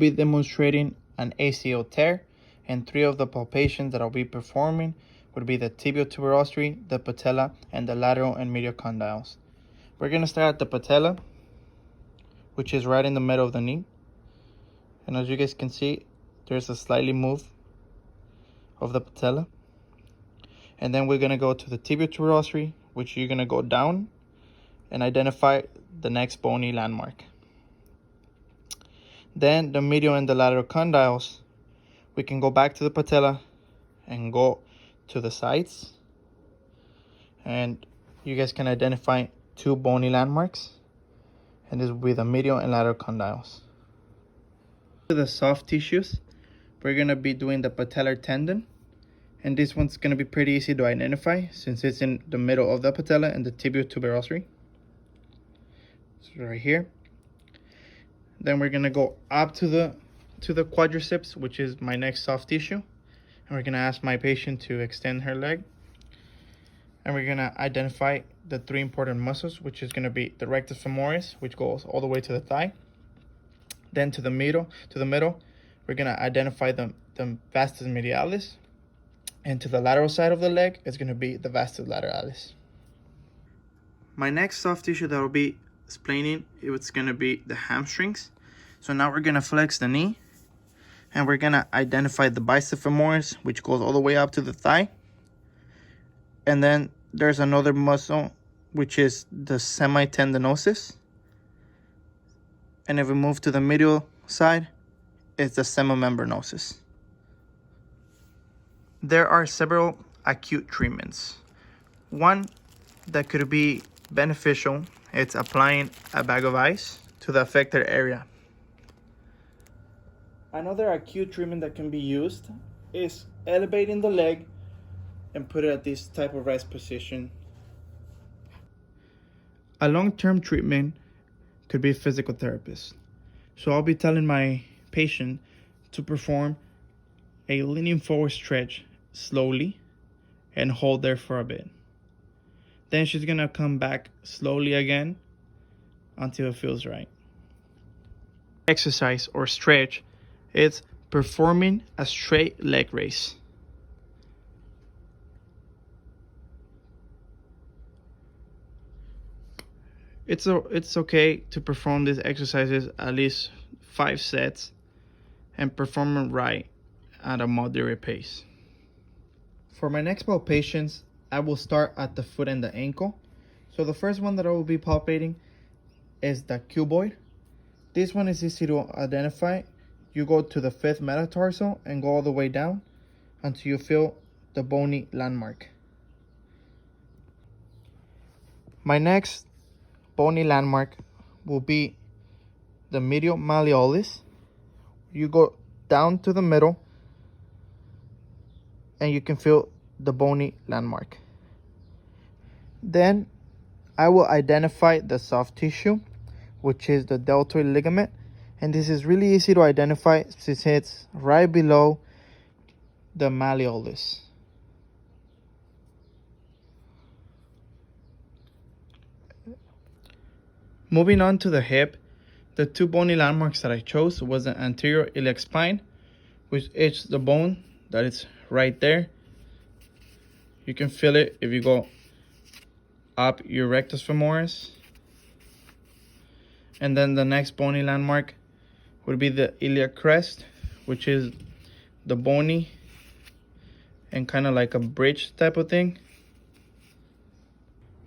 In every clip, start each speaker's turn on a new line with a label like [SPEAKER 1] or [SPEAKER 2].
[SPEAKER 1] Be demonstrating an ACL tear, and 3 of the palpations that I'll be performing would be the tibial tuberosity, the patella, and the lateral and medial condyles. We're going to start at the patella, which is right in the middle of the knee. And as you guys can see, there's a slightly move of the patella. And then we're going to go to the tibial tuberosity, which you're going to go down and identify the next bony landmark. Then the medial and the lateral condyles, we can go back to the patella and go to the sides. And you guys can identify 2 bony landmarks. And this will be the medial and lateral condyles. For the soft tissues, we're going to be doing the patellar tendon. And this one's going to be pretty easy to identify since it's in the middle of the patella and the tibial tuberosity. So right here. Then we're going to go up to the quadriceps, which is my next soft tissue. And we're going to ask my patient to extend her leg. And we're going to identify the 3 important muscles, which is going to be the rectus femoris, which goes all the way to the thigh. Then to the middle, we're going to identify the vastus medialis. And to the lateral side of the leg is going to be the vastus lateralis. My next soft tissue that will be explaining, it's going to be the hamstrings. So now we're going to flex the knee. And we're going to identify the biceps femoris, which goes all the way up to the thigh. And then there's another muscle, which is the semitendinosus. And if we move to the medial side, it's the semimembranosus. There are several acute treatments. One that could be beneficial, it's applying a bag of ice to the affected area. Another acute treatment that can be used is elevating the leg and put it at this type of rest position. A long-term treatment could be a physical therapist. So I'll be telling my patient to perform a leaning forward stretch slowly and hold there for a bit. Then she's gonna come back slowly again until it feels right. Exercise or stretch is performing a straight leg raise. It's okay to perform these exercises at least 5 sets and perform them right at a moderate pace. For my next palpations, I will start at the foot and the ankle. So the first one that I will be palpating is the cuboid. This one is easy to identify. You go to the 5th metatarsal and go all the way down until you feel the bony landmark. My next bony landmark will be the medial malleolus. You go down to the middle and you can feel the bony landmark. Then I will identify the soft tissue, which is the deltoid ligament. And this is really easy to identify since it's right below the malleolus. Moving on to the hip, the 2 bony landmarks that I chose was the anterior iliac spine, which is the bone that is right there. You can feel it if you go up your rectus femoris. And then the next bony landmark would be the iliac crest, which is the bony and kind of like a bridge type of thing.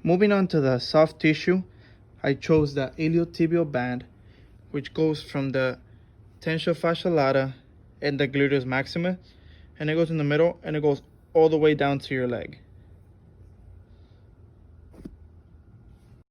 [SPEAKER 1] Moving on to the soft tissue, I chose the iliotibial band, which goes from the tensor fascia lata and the gluteus maximus, and it goes in the middle and it goes all the way down to your leg.